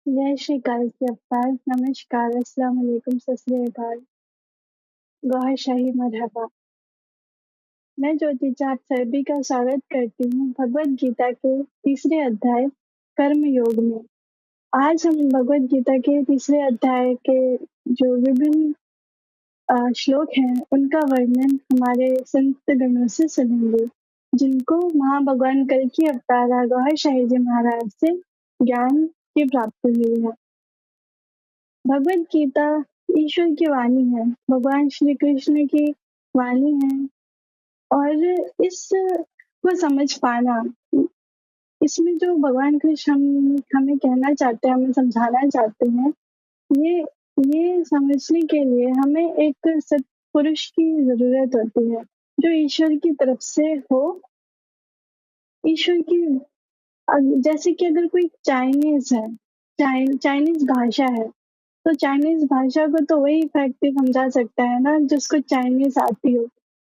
जय श्री काल के अवतार, नमस्कार, अस्सलाम वालेकुम, सत श्री अकाल, गौहर शाही मरहबा। मैं ज्योतिजा आप सभी का स्वागत करती हूँ भगवत गीता के तीसरे अध्याय कर्म योग में। आज हम भगवत गीता के तीसरे अध्याय के जो विभिन्न श्लोक हैं उनका वर्णन हमारे संत गणों से सुनेंगे, जिनको महाभगवान कल की अवतार गौहर शाही जी महाराज से ज्ञान की प्राप्ति हुई है। भगवत गीता ईश्वर की वाणी है, भगवान श्री कृष्ण की वाणी है और इस को समझ पाना, इसमें जो भगवान कृष्ण हमें कहना चाहते हैं, हमें समझाना चाहते हैं, ये समझने के लिए हमें एक सत्पुरुष की जरूरत होती है जो ईश्वर की तरफ से हो। ईश्वर की जैसे कि अगर कोई चाइनीज है, चाइनीज भाषा है, तो चाइनीज भाषा को तो वही व्यक्ति समझा सकता है ना जिसको चाइनीज आती हो।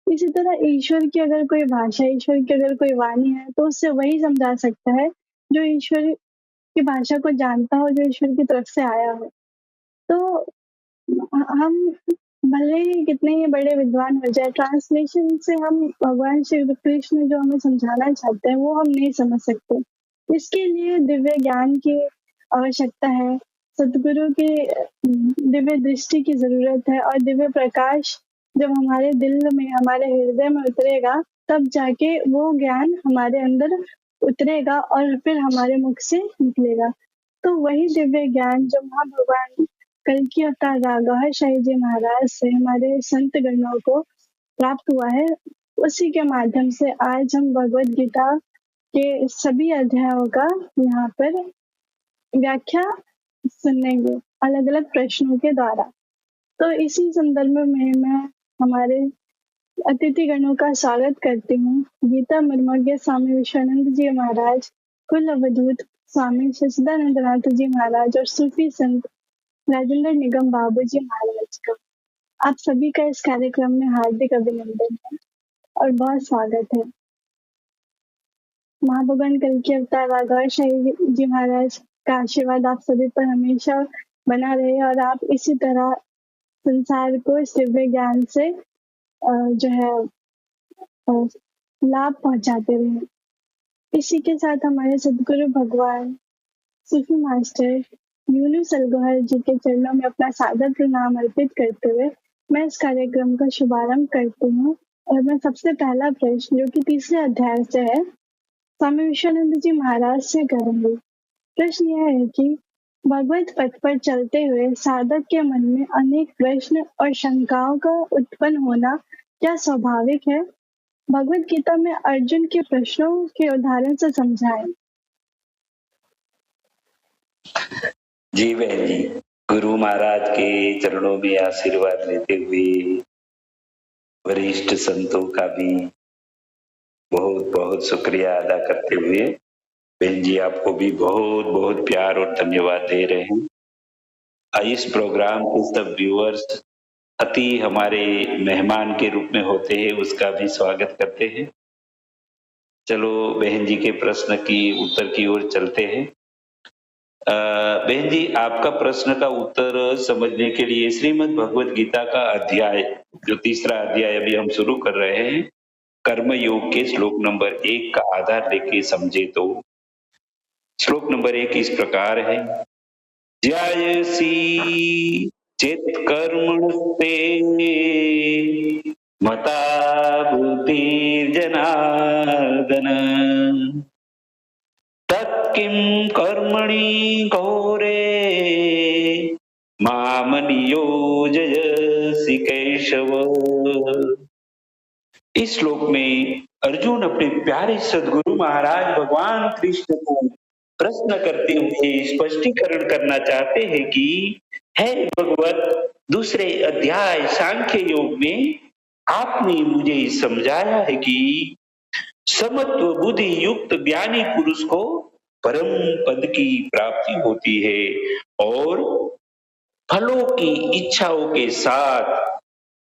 इसी तरह ईश्वर की अगर कोई भाषा, ईश्वर की अगर कोई वाणी है, तो उससे वही समझा सकता है जो ईश्वर की भाषा को जानता हो, जो ईश्वर की तरफ से आया हो। तो हम भले ही कितने ही बड़े विद्वान हो जाए, ट्रांसलेशन से हम भगवान श्री कृष्ण जो हमें समझाना चाहते हैं वो हम नहीं समझ सकते। इसके लिए दिव्य ज्ञान की आवश्यकता है, सदगुरु की दिव्य दृष्टि की जरूरत है और दिव्य प्रकाश जब हमारे दिल में, हमारे हृदय में उतरेगा, तब जाके वो ज्ञान हमारे अंदर उतरेगा और फिर हमारे मुख से निकलेगा। तो वही दिव्य ज्ञान जो महाभगवान कल की अवतार गौहर शाही जी महाराज से हमारे संत गणों को प्राप्त हुआ है, उसी के माध्यम से आज हम भगवत गीता के सभी अध्यायों का यहाँ पर व्याख्या सुनेंगे अलग अलग प्रश्नों के द्वारा। तो इसी संदर्भ में मैं हमारे अतिथि गणों का स्वागत करती हूँ। गीता मर्मज्ञ स्वामी विश्वानंद जी महाराज, कुल अवधूत स्वामी सच्चिदानंद नाथ जी महाराज और सूफी संत राजेंद्र निगम बाबू जी महाराज का आप सभी का इस कार्यक्रम में हार्दिक अभिनंदन है और बहुत स्वागत है। महाभगवान कल की अवतार गौहर शाही जी महाराज का आशीर्वाद आप सभी पर हमेशा बना रहे और आप इसी तरह संसार को इस दिव्य ज्ञान से जो है लाभ पहुंचाते रहे। इसी के साथ हमारे सदगुरु भगवान सूफी मास्टर यूनुस अलगोहर जी के चरणों में अपना सादर प्रणाम अर्पित करते हुए मैं इस कार्यक्रम का शुभारंभ करती हूँ। और मैं सबसे पहला प्रश्न जो कि तीसरे अध्याय से है, स्वामी विश्वानंद जी महाराज से करूंगी। प्रश्न यह है कि भगवत पथ पर चलते हुए साधक के मन में अनेक प्रश्न और शंकाओं का उत्पन्न होना क्या स्वाभाविक है? भगवत गीता में अर्जुन के प्रश्नों के उदाहरण से समझाएं। जी बहन जी, गुरु महाराज के चरणों में आशीर्वाद लेते हुए वरिष्ठ संतों का भी बहुत बहुत शुक्रिया अदा करते हुए बहन जी आपको भी बहुत बहुत प्यार और धन्यवाद दे रहे हैं। इस प्रोग्राम के सब व्यूअर्स अति हमारे मेहमान के रूप में होते हैं, उसका भी स्वागत करते हैं। चलो बहन जी के प्रश्न की उत्तर की ओर चलते हैं। बहन जी, आपका प्रश्न का उत्तर समझने के लिए श्रीमद् भगवत गीता का अध्याय, जो तीसरा अध्याय अभी हम शुरू कर रहे हैं, कर्म योग के श्लोक नंबर 1 का आधार लेके समझे तो श्लोक नंबर 1 इस प्रकार है, ज्यायसी चेत कर्मणस्ते मता बुद्धिर्जनार्दन तत्किं कर्मणि घोरे माम नियोजयसि केशव। इस श्लोक में अर्जुन अपने प्यारे सदगुरु महाराज भगवान कृष्ण को प्रश्न करते हुए स्पष्टीकरण करना चाहते हैं कि हे भगवत, दूसरे अध्याय सांख्य योग में आपने मुझे समझाया है कि समत्व बुद्धि युक्त ज्ञानी पुरुष को परम पद की प्राप्ति होती है और फलों की इच्छाओं के साथ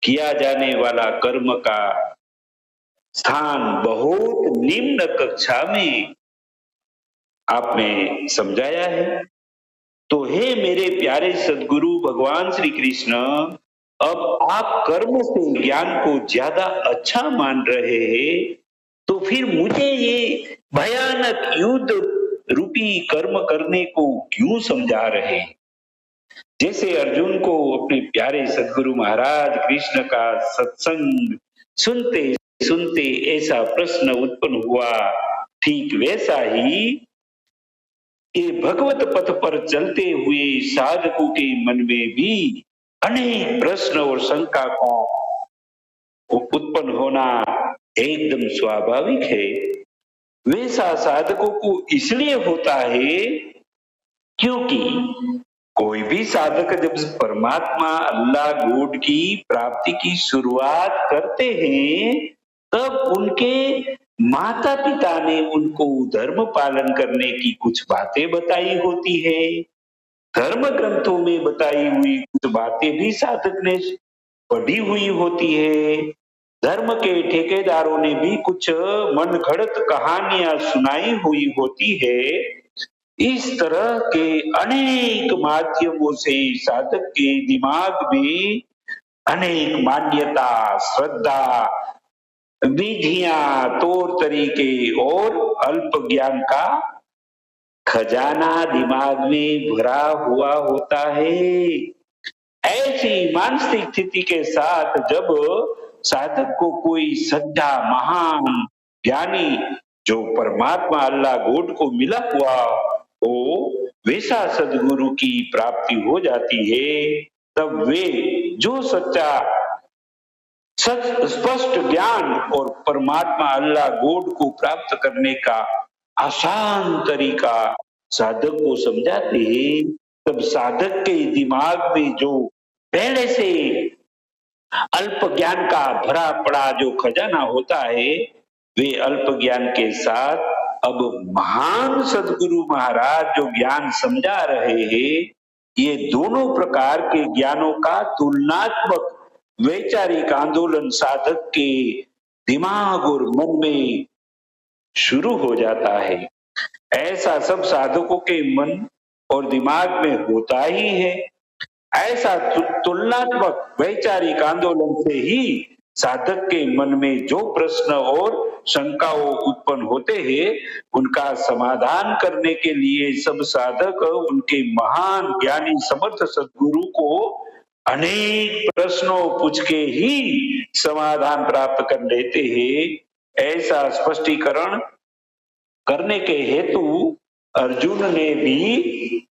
किया जाने वाला कर्म का स्थान बहुत निम्न कक्षा में आपने समझाया है। तो हे मेरे प्यारे सदगुरु भगवान श्री कृष्ण, अब आप कर्म से ज्ञान को ज्यादा अच्छा मान रहे हैं, तो फिर मुझे ये भयानक युद्ध रूपी कर्म करने को क्यों समझा रहे हैं? जैसे अर्जुन को अपने प्यारे सदगुरु महाराज कृष्ण का सत्संग सुनते सुनते ऐसा प्रश्न उत्पन्न हुआ, ठीक वैसा ही ये भगवत पथ पर चलते हुए साधकों के मन में भी अनेक प्रश्न और शंका का उत्पन्न होना एकदम स्वाभाविक है। वैसा साधकों को इसलिए होता है क्योंकि कोई भी साधक जब परमात्मा अल्लाह गॉड की प्राप्ति की शुरुआत करते हैं, तब उनके माता पिता ने उनको धर्म पालन करने की कुछ बातें बताई होती है। धर्म ग्रंथों में बताई हुई कुछ बातें भी साधक ने पढ़ी हुई होती है। धर्म के ठेकेदारों ने भी कुछ मनगढ़ंत कहानियां सुनाई हुई होती है। इस तरह के अनेक माध्यमों से साधक के दिमाग में अनेक मान्यता, श्रद्धा, विधियां, तौर तरीके और अल्प ज्ञान का खजाना दिमाग में भरा हुआ होता है। ऐसी मानसिक स्थिति के साथ जब साधक को कोई सच्चा महान ज्ञानी जो परमात्मा अल्लाह गॉड को मिला हुआ हो, वैसा सदगुरु की प्राप्ति हो जाती है, तब वे जो सच्चा स्पष्ट ज्ञान और परमात्मा अल्लाह गॉड को प्राप्त करने का आसान तरीका साधक को समझाते हैं, तब साधक के दिमाग में जो पहले से अल्प ज्ञान का भरा पड़ा जो खजाना होता है, वे अल्प ज्ञान के साथ अब महान सदगुरु महाराज जो ज्ञान समझा रहे हैं, ये दोनों प्रकार के ज्ञानों का तुलनात्मक वैचारिक आंदोलन साधक के दिमाग और मन में शुरू हो जाता है। ऐसा सब साधकों के मन और दिमाग में होता ही है। ऐसा तुलनात्मक वैचारिक आंदोलन से ही साधक के मन में जो प्रश्न और शंकाओं उत्पन्न होते हैं, उनका समाधान करने के लिए सब साधक उनके महान ज्ञानी समर्थ सद्गुरु को अनेक प्रश्नों पूछ के ही समाधान प्राप्त कर लेते हैं। ऐसा स्पष्टीकरण करने के हेतु अर्जुन ने भी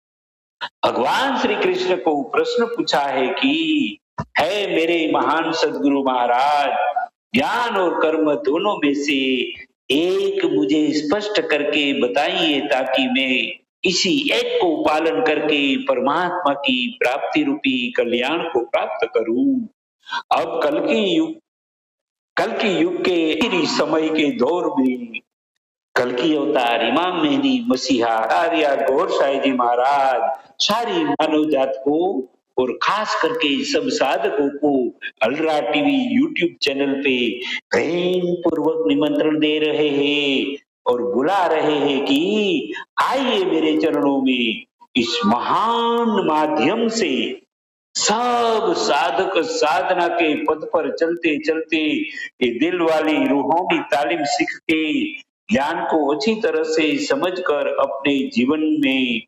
भगवान श्री कृष्ण को प्रश्न पूछा है कि है मेरे महान सदगुरु महाराज, ज्ञान और कर्म दोनों में से एक मुझे स्पष्ट करके बताइए, ताकि मैं इसी एक को पालन करके परमात्मा की प्राप्ति रूपी कल्याण को प्राप्त करूं। अब कल की युग के समय के दौर में कल की अवतार इमाम मेहदी मसीहा आर्या गौर साहिब जी महाराज सारी मानव जात को और खास करके सब साधकों को अलरा टीवी यूट्यूब चैनल पे प्रेम पूर्वक निमंत्रण दे रहे हैं और बुला रहे हैं कि आइए मेरे चरणों में, इस महान माध्यम से सब साधक साधना के पद पर चलते चलते ये दिल वाली रूहानी तालीम सीख के ज्ञान को अच्छी तरह से समझकर अपने जीवन में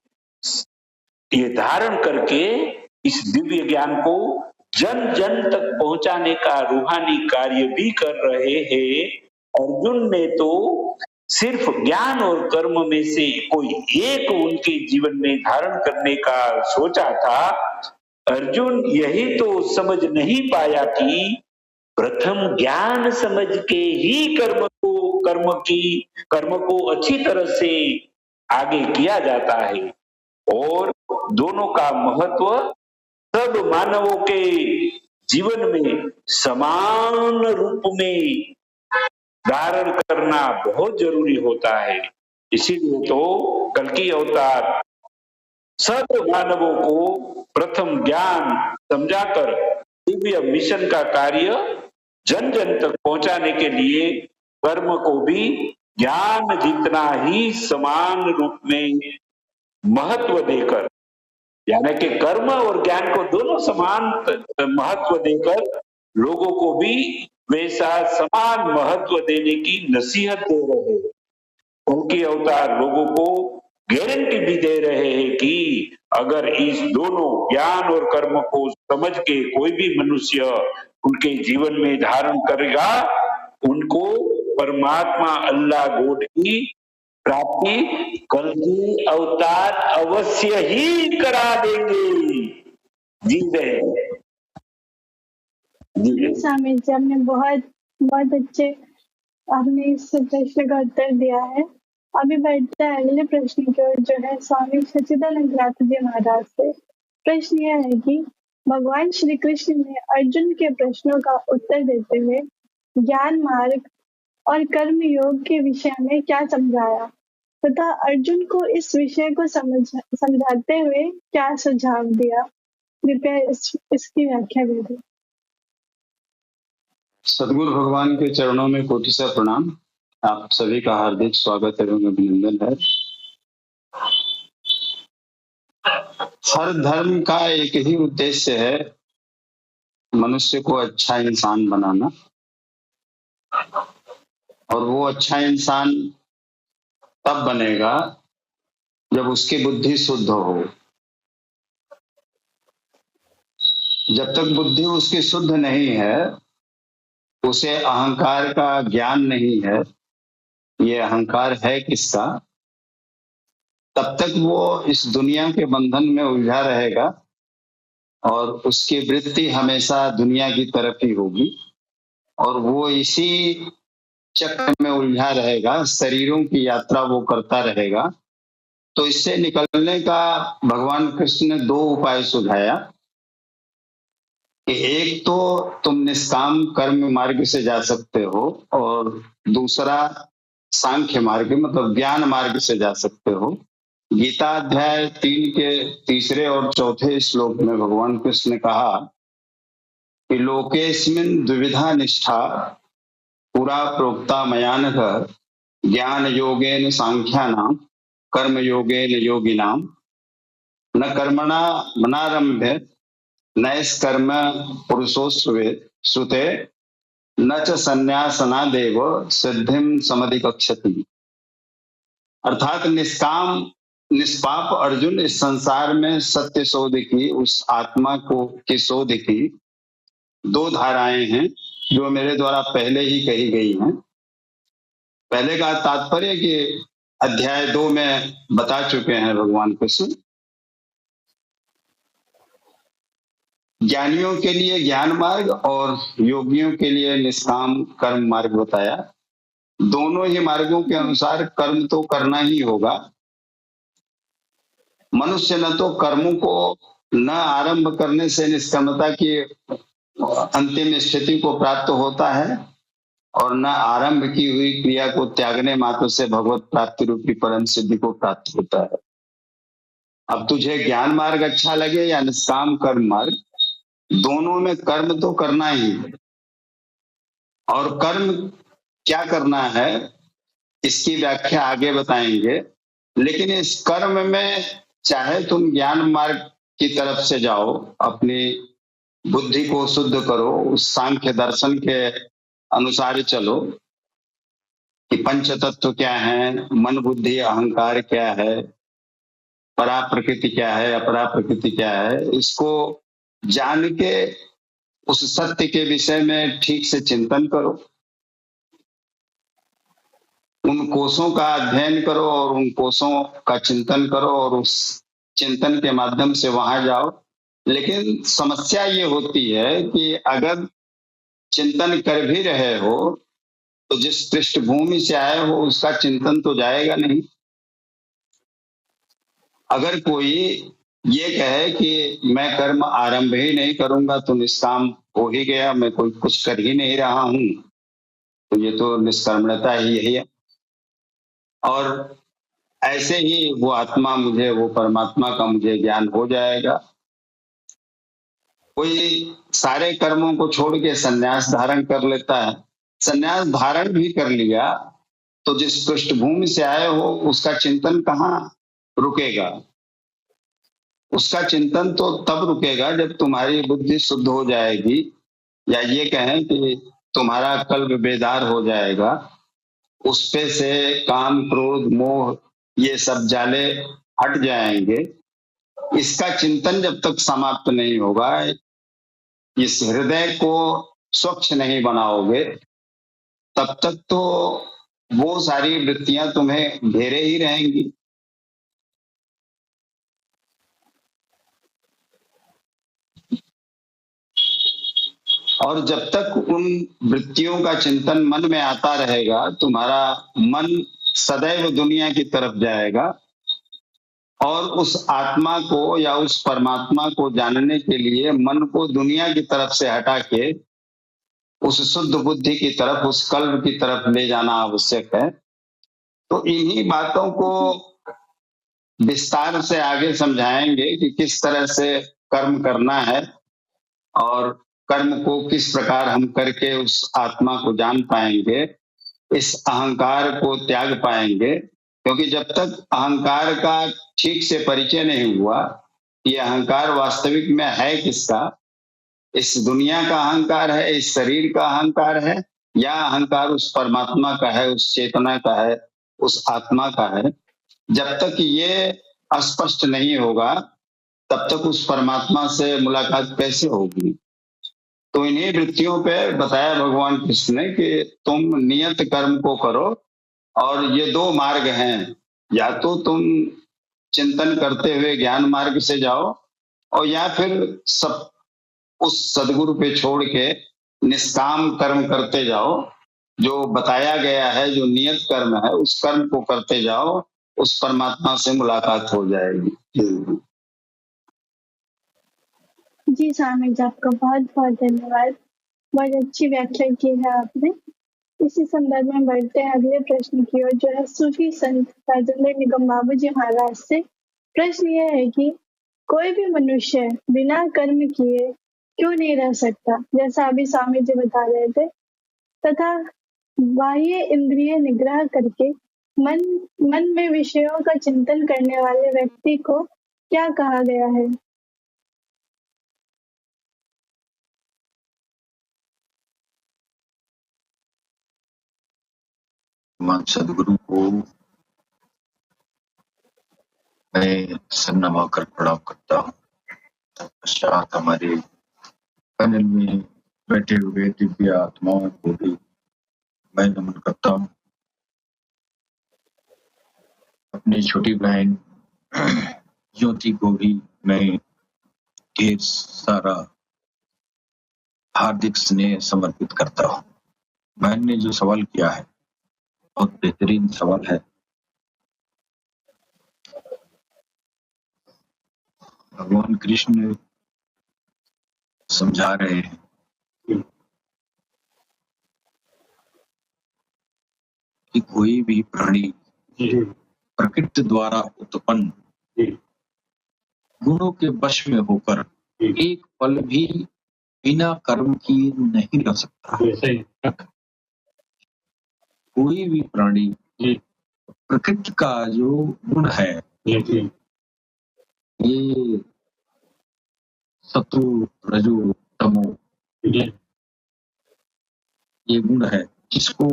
ये धारण करके इस दिव्य ज्ञान को जन जन तक पहुंचाने का रूहानी कार्य भी कर रहे हैं। अर्जुन ने तो सिर्फ ज्ञान और कर्म में से कोई एक उनके जीवन में धारण करने का सोचा था। अर्जुन यही तो समझ नहीं पाया कि प्रथम ज्ञान समझ के ही कर्म को अच्छी तरह से आगे किया जाता है, और दोनों का महत्व सब मानवों के जीवन में समान रूप में धारण करना बहुत जरूरी होता है। इसीलिए तो कल की अवतार सब मानवों को प्रथम ज्ञान समझाकर दिव्य मिशन का कार्य जन जन तक पहुंचाने के लिए कर्म को भी ज्ञान जितना ही समान रूप में महत्व देकर यानी कि कर्म और ज्ञान को दोनों समान महत्व देकर लोगों को भी वैसा समान महत्व देने की नसीहत दे रहे हैं। उनके अवतार लोगों को गारंटी भी दे रहे हैं कि अगर इस दोनों ज्ञान और कर्म को समझ के कोई भी मनुष्य उनके जीवन में धारण करेगा, उनको परमात्मा अल्लाह गॉड की प्राप्ति कल की अवतार अवश्य ही करा देंगे। जी बहन, जी स्वामी जी, आपने बहुत बहुत अच्छे आपने इस प्रश्न का उत्तर दिया है। अभी बढ़ते हैं अगले प्रश्न की ओर, जो है स्वामी सच्चिदानंद नाथ जी महाराज से। प्रश्न यह है कि भगवान श्री कृष्ण ने अर्जुन के प्रश्नों का उत्तर देते हुए ज्ञान मार्ग और कर्म योग के विषय में क्या समझाया तथा अर्जुन को इस विषय को समझाते हुए क्या सुझाव दिया? कृपया इसकी व्याख्या कीजिए। सदगुरु भगवान के चरणों में कोटिसा प्रणाम। आप सभी का हार्दिक स्वागत एवं अभिनंदन है। हर धर्म का एक ही उद्देश्य है, मनुष्य को अच्छा इंसान बनाना, और वो अच्छा इंसान तब बनेगा जब उसकी बुद्धि शुद्ध हो। जब तक बुद्धि उसकी शुद्ध नहीं है, उसे अहंकार का ज्ञान नहीं है, ये अहंकार है किसका, तब तक वो इस दुनिया के बंधन में उलझा रहेगा और उसकी वृत्ति हमेशा दुनिया की तरफ ही होगी और वो इसी चक्र में उलझा रहेगा, शरीरों की यात्रा वो करता रहेगा। तो इससे निकलने का भगवान कृष्ण ने दो उपाय सुझाया कि एक तो तुम निष्काम कर्म मार्ग से जा सकते हो और दूसरा सांख्य मार्ग मतलब ज्ञान मार्ग से जा सकते हो। गीता अध्याय 3 के तीसरे और चौथे श्लोक में भगवान कृष्ण ने कहा कि लोकेस्मिन् द्विविधा निष्ठा पुरा प्रोक्ता मयानघ ज्ञान योगेन सांख्यानाम कर्म योगेन योगिनाम न कर्मणा मनारंभे नैष्कर्म पुरुषो श्रुते न च संन्यासनादेव सिद्धिं समधिगच्छति। अर्थात निष्पाप अर्जुन इस संसार में सत्य शोध की, उस आत्मा को की शोध की दो धाराएं हैं जो मेरे द्वारा पहले ही कही गई हैं। पहले का तात्पर्य कि अध्याय 2 में बता चुके हैं भगवान कृष्ण। ज्ञानियों के लिए ज्ञान मार्ग और योगियों के लिए निष्काम कर्म मार्ग बताया। दोनों ही मार्गों के अनुसार कर्म तो करना ही होगा। मनुष्य न तो कर्मों को न आरंभ करने से निष्कामता की अंतिम स्थिति को प्राप्त होता है और न आरंभ की हुई क्रिया को त्यागने मात्र से भगवत प्राप्ति रूपी परम सिद्धि को प्राप्त होता है। अब तुझे ज्ञान मार्ग अच्छा लगे या निष्काम कर्म मार्ग, दोनों में कर्म तो करना ही है। और कर्म क्या करना है इसकी व्याख्या आगे बताएंगे। लेकिन इस कर्म में चाहे तुम ज्ञान मार्ग की तरफ से जाओ, अपनी बुद्धि को शुद्ध करो, उस सांख्य दर्शन के अनुसार चलो कि पंच तत्व क्या है, मन बुद्धि अहंकार क्या है, परा प्रकृति क्या है, अपरा प्रकृति क्या है, इसको जान के उस सत्य के विषय में ठीक से चिंतन करो, उन कोषों का अध्ययन करो और उन कोषों का चिंतन करो और उस चिंतन के माध्यम से वहां जाओ। लेकिन समस्या ये होती है कि अगर चिंतन कर भी रहे हो तो जिस पृष्ठभूमि से आए हो उसका चिंतन तो जाएगा नहीं। अगर कोई ये कहे कि मैं कर्म आरंभ ही नहीं करूंगा तो निष्काम हो ही गया, मैं कोई कुछ कर ही नहीं रहा हूं, तो ये तो निष्कर्मणता ही है। और ऐसे ही वो आत्मा मुझे, वो परमात्मा का मुझे ज्ञान हो जाएगा। कोई सारे कर्मों को छोड़ के संन्यास धारण कर लेता है, संन्यास धारण भी कर लिया तो जिस पृष्ठभूमि से आए हो उसका चिंतन कहाँ रुकेगा। उसका चिंतन तो तब रुकेगा जब तुम्हारी बुद्धि शुद्ध हो जाएगी, या ये कहें कि तुम्हारा कल्ब बेदार हो जाएगा, उस पे से काम क्रोध मोह ये सब जाले हट जाएंगे। इसका चिंतन जब तक समाप्त नहीं होगा, इस हृदय को स्वच्छ नहीं बनाओगे, तब तक तो वो सारी वृत्तियां तुम्हें घेरे ही रहेंगी। और जब तक उन वृत्तियों का चिंतन मन में आता रहेगा, तुम्हारा मन सदैव दुनिया की तरफ जाएगा और उस आत्मा को या उस परमात्मा को जानने के लिए मन को दुनिया की तरफ से हटा के उस शुद्ध बुद्धि की तरफ, उस कल्ब की तरफ ले जाना आवश्यक है। तो इन्हीं बातों को विस्तार से आगे समझाएंगे कि किस तरह से कर्म करना है और कर्म को किस प्रकार हम करके उस आत्मा को जान पाएंगे, इस अहंकार को त्याग पाएंगे। क्योंकि जब तक अहंकार का ठीक से परिचय नहीं हुआ, ये अहंकार वास्तविक में है किसका, इस दुनिया का अहंकार है, इस शरीर का अहंकार है, या अहंकार उस परमात्मा का है, उस चेतना का है, उस आत्मा का है, जब तक ये स्पष्ट नहीं होगा तब तक उस परमात्मा से मुलाकात कैसे होगी। तो इन्हीं वृत्तियों पे बताया भगवान कृष्ण ने कि तुम नियत कर्म को करो, और ये दो मार्ग हैं, या तो तुम चिंतन करते हुए ज्ञान मार्ग से जाओ, और या फिर सब उस सदगुरु पे छोड़ के निष्काम कर्म करते जाओ। जो बताया गया है, जो नियत कर्म है, उस कर्म को करते जाओ, उस परमात्मा से मुलाकात हो जाएगी। जी स्वामी जी, आपका बहुत बहुत धन्यवाद। बहुत अच्छी व्याख्या की है आपने। इसी संदर्भ में बढ़ते हैं अगले प्रश्न की ओर, जो है सूफी संत राजेंद्र निगम बाबू जी महाराज से। प्रश्न यह है कि कोई भी मनुष्य बिना कर्म किए क्यों नहीं रह सकता, जैसा अभी स्वामी जी बता रहे थे, तथा बाह्य इंद्रिय निग्रह करके मन में विषयों का चिंतन करने वाले व्यक्ति को क्या कहा गया है। सदगुरु को मैं सन्नमा कर प्रणाम करता हूँ। तत्पश्चात हमारे पैनल में बैठे हुए दिव्य आत्माओं को भी मैं नमन करता हूँ। अपनी छोटी बहन ज्योति को भी मैं ढेर सारा हार्दिक स्नेह समर्पित करता हूँ। बहन ने जो सवाल किया है बहुत बेहतरीन सवाल है। भगवान कृष्ण समझा रहे हैं कि कोई भी प्राणी प्रकृति द्वारा उत्पन्न गुणों के वश में होकर एक पल भी बिना कर्म किए नहीं रह सकता। कोई भी प्राणी प्रकृति का जो गुण है, ये सत्व रजो तमो ये गुण है, जिसको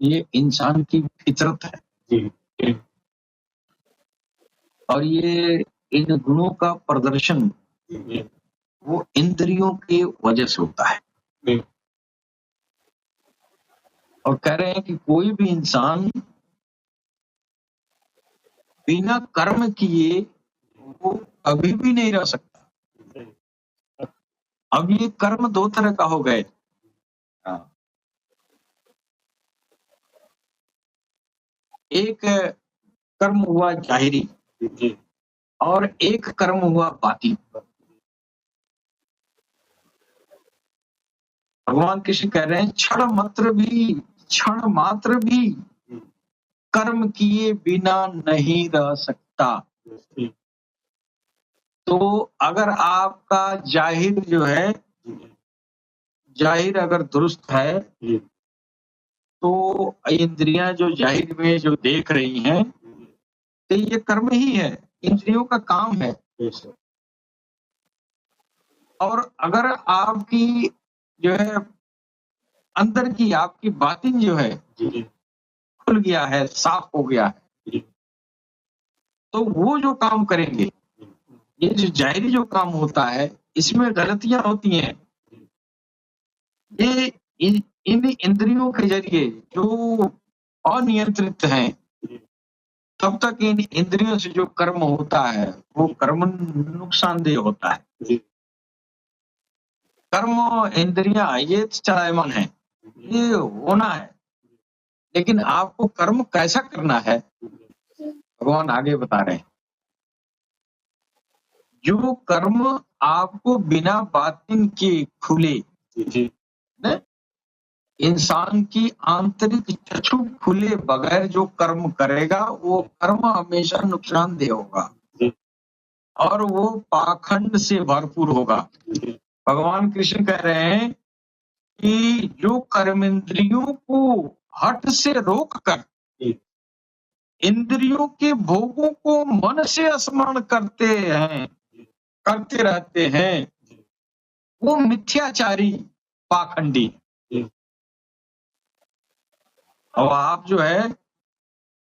ये इंसान की फितरत है, और ये इन गुणों का प्रदर्शन वो इंद्रियों के वजह से होता है। और कह रहे हैं कि कोई भी इंसान बिना कर्म किए वो कभी भी नहीं रह सकता। अब ये कर्म दो तरह का हो गए। एक कर्म हुआ जाहिरी और एक कर्म हुआ बाती। भगवान कृष्ण कह रहे हैं क्षण मात्र भी कर्म किए बिना नहीं रह सकता। तो अगर आपका जाहिर जो है, जाहिर अगर दुरुस्त है तो इंद्रियां जो जाहिर में जो देख रही हैं तो ये कर्म ही है, इंद्रियों का काम है। और अगर आपकी जो है अंदर की आपकी बातिन जो है खुल गया है, साफ हो गया है, तो वो जो काम करेंगे, ये जो जाहिरी जो काम होता है, इसमें गलतियां होती हैं। ये इन इंद्रियों के जरिए जो अनियंत्रित हैं, तब तक इन इंद्रियों से जो कर्म होता है वो कर्म नुकसानदेह होता है। कर्म इंद्रियां ये चलायमान है, ये होना है, लेकिन आपको कर्म कैसा करना है भगवान आगे बता रहे हैं। जो कर्म आपको बिना बातिन के खुले, इंसान की आंतरिक चक्षु खुले बगैर जो कर्म करेगा वो कर्म हमेशा नुकसानदेह होगा और वो पाखंड से भरपूर होगा। भगवान कृष्ण कह रहे हैं कि जो कर्मेंद्रियों को हठ से रोक कर इंद्रियों के भोगों को मन से स्मरण करते रहते हैं, वो मिथ्याचारी पाखंडी। और आप जो है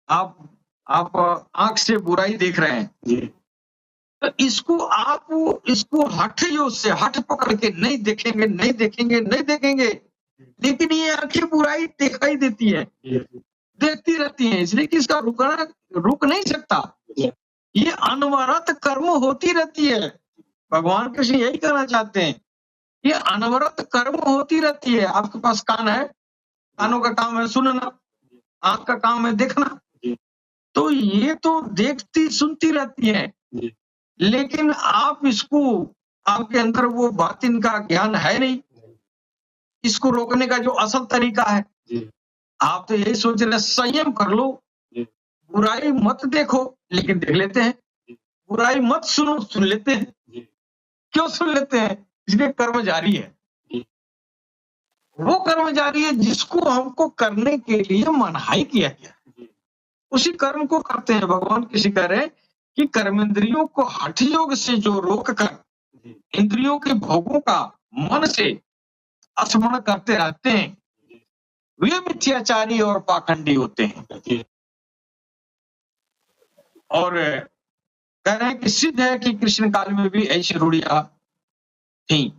आप आंख से बुराई देख रहे हैं, तो इसको हठ पकड़ के नहीं देखेंगे, लेकिन ये आंखें बुराई दिखाई देती है, देखती रहती हैं, इसलिए कि इसका रुक नहीं सकता। ये अनवरत कर्म होती रहती है। भगवान कृष्ण यही कहना चाहते हैं, ये अनवरत कर्म होती रहती है। आपके पास कान है, कानों का काम है सुनना, आंख का काम है देखना, तो ये तो देखती सुनती रहती है, लेकिन आपके अंदर वो बातिन का ज्ञान है नहीं। इसको रोकने का जो असल तरीका है, आप तो यही सोच रहे संयम कर लो, बुराई मत देखो, लेकिन देख लेते हैं, बुराई मत सुनो, सुन लेते हैं। क्यों सुन लेते हैं? इसलिए कर्म जारी है। वो कर्म जारी है जिसको हमको करने के लिए मनाही किया गया, उसी कर्म को करते हैं। भगवान कृष्ण कह रहे हैं कि कर्मेंद्रियों को हठ योग से जो रोक कर इंद्रियों के भोगों का मन से स्मरण करते रहते हैं, वे मिथ्याचारी और पाखंडी होते हैं। और कह रहे हैं कि सिद्ध है कि कृष्ण काल में भी ऐसी रूढ़ियां थी।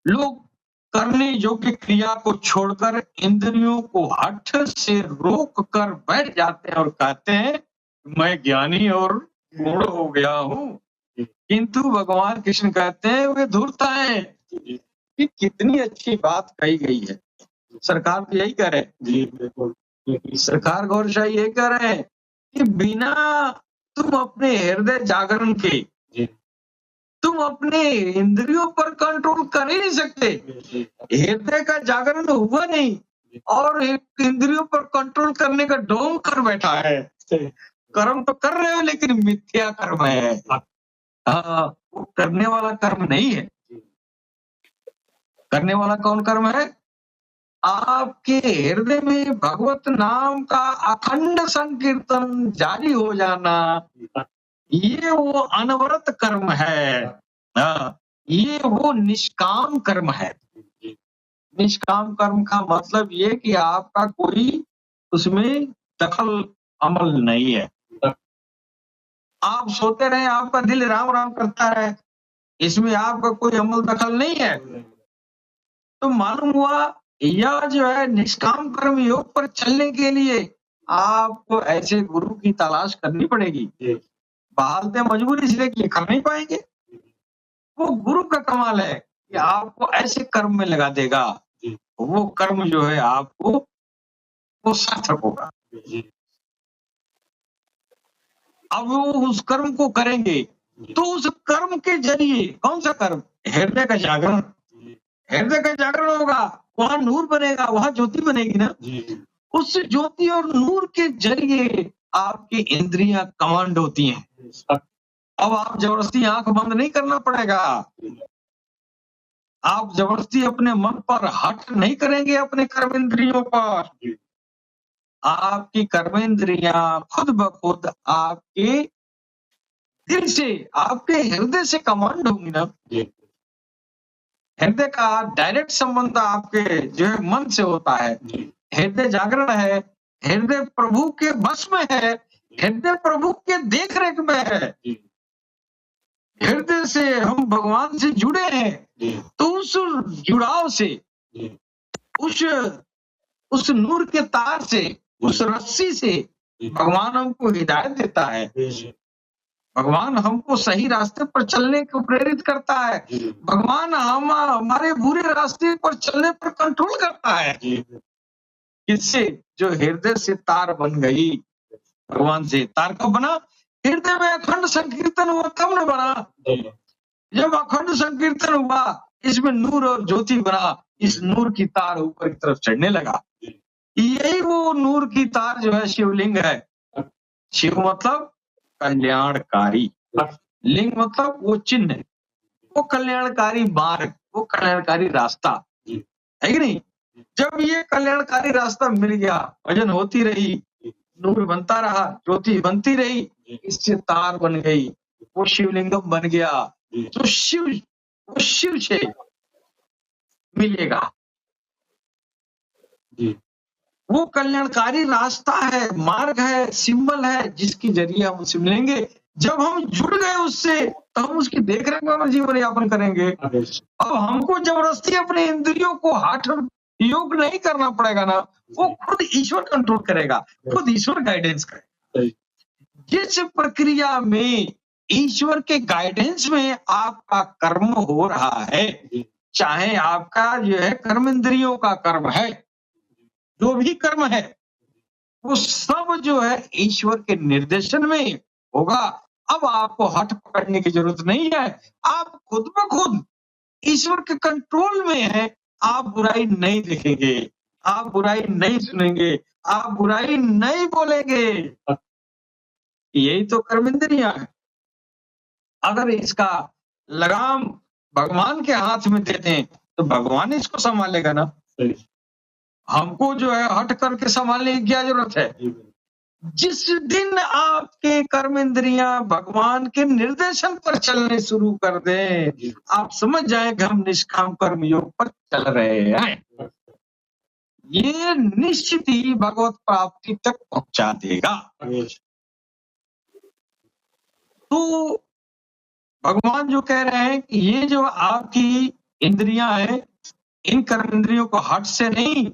लोग करने योग्य क्रिया को छोड़कर इंद्रियों को हठ से रोक कर बैठ जाते हैं और कहते हैं मैं ज्ञानी और गुण हो गया हूँ, किंतु भगवान कृष्ण कहते हैं वे धूर्त हैं। कि कितनी अच्छी बात कही गई है। सरकार तो यही कह रहे, सरकार गौरशाही यही कह रहे हैं कि बिना तुम अपने हृदय जागरण के तुम अपने इंद्रियों पर कंट्रोल कर ही नहीं सकते। हृदय का जागरण हुआ नहीं और इंद्रियों पर कंट्रोल करने का ढोंग कर बैठा है। कर्म तो कर रहे हो लेकिन मिथ्या कर्म है। वो करने वाला कर्म नहीं है। करने वाला कौन कर्म है? आपके हृदय में भगवत नाम का अखंड संकीर्तन जारी हो जाना, ये वो अनवरत कर्म है। ये वो निष्काम कर्म है। निष्काम कर्म का मतलब ये कि आपका कोई उसमें दखल अमल नहीं है। आप सोते रहे, आपका दिल राम राम करता रहे, इसमें आपका कोई अमल दखल नहीं है। तो मालूम हुआ यह जो है निष्काम कर्म योग पर चलने के लिए आपको ऐसे गुरु की तलाश करनी पड़ेगी। बहालते मजबूरी इसलिए कि कर नहीं पाएंगे। वो गुरु का कमाल है कि आपको ऐसे कर्म में लगा देगा, वो कर्म जो है आपको वो सार्थक होगा। अब वो उस कर्म को करेंगे तो उस कर्म के जरिए कौन सा कर्म? हृदय का जागरण। हृदय का जागरण होगा, वहां नूर बनेगा, वहां ज्योति बनेगी ना। उस ज्योति और नूर के जरिए आपकी इंद्रियां कमांड होती हैं। अब आप जबरदस्ती आंख बंद नहीं करना पड़ेगा। आप जबरदस्ती अपने मन पर हट नहीं करेंगे अपने कर्मेंद्रियों पर। आपकी कर्मेंद्रियां खुद ब खुद आपके दिल से, आपके हृदय से कमांड होगी ना, हृदय का डायरेक्ट संबंध आपके जो है मन से होता है। हृदय जागरण है, हृदय प्रभु के बस में है, हृदय प्रभु के देख रेख में है। हृदय से हम भगवान से जुड़े हैं, तो उस जुड़ाव से, उस नूर के तार से, उस रस्सी से भगवान हमको हिदायत देता है। भगवान हमको सही रास्ते पर चलने को प्रेरित करता है। भगवान हमारे बुरे रास्ते पर चलने पर कंट्रोल करता है। इससे जो हृदय से तार बन गई, भगवान से तार कब बना? हृदय में अखंड संकीर्तन हुआ, कब न बना? जब अखंड संकीर्तन हुआ, इसमें नूर और ज्योति बना, इस नूर की तार ऊपर की तरफ चढ़ने लगा। यही वो नूर की तार जो है शिवलिंग है। शिव मतलब कल्याणकारी, लिंग मतलब वो चिन्ह, वो कल्याणकारी मार्ग, वो कल्याणकारी रास्ता है कि नहीं? जब ये कल्याणकारी रास्ता मिल गया, भजन होती रही, नूर बनता रहा, ज्योति बनती रही, इससे तार बन गई, वो शिवलिंगम बन गया। तो वो शिव से मिलेगा। वो कल्याणकारी रास्ता है, मार्ग है, सिंबल है, जिसके जरिए हम उससे मिलेंगे। जब हम जुड़ गए उससे, तो हम उसकी देख रेख में जीवन यापन करेंगे। अब हमको जबरदस्ती अपने इंद्रियों को हठ योग नहीं करना पड़ेगा ना, वो खुद ईश्वर कंट्रोल करेगा, खुद ईश्वर गाइडेंस करेगा। जिस प्रक्रिया में ईश्वर के गाइडेंस में आपका कर्म हो रहा है, चाहे आपका जो है कर्म इंद्रियों का कर्म है, जो भी कर्म है, वो सब जो है ईश्वर के निर्देशन में होगा। अब आपको हठ पकड़ने की जरूरत नहीं है, आप खुद ब खुद ईश्वर के कंट्रोल में है। आप बुराई नहीं देखेंगे, आप बुराई नहीं सुनेंगे, आप बुराई नहीं बोलेंगे। यही तो कर्म इंद्रियां है। अगर इसका लगाम भगवान के हाथ में दे दें, तो भगवान इसको संभालेगा ना। हमको जो है हट करके संभालने की क्या जरूरत है? जिस दिन आपके कर्म इंद्रियां भगवान के निर्देशन पर चलने शुरू कर दें, आप समझ जाए कि हम निष्काम कर्म योग पर चल रहे हैं। ये निश्चित ही भगवत प्राप्ति तक पहुंचा देगा। तो भगवान जो कह रहे हैं कि ये जो आपकी इंद्रियां हैं, इन कर्म इंद्रियों को हट से नहीं,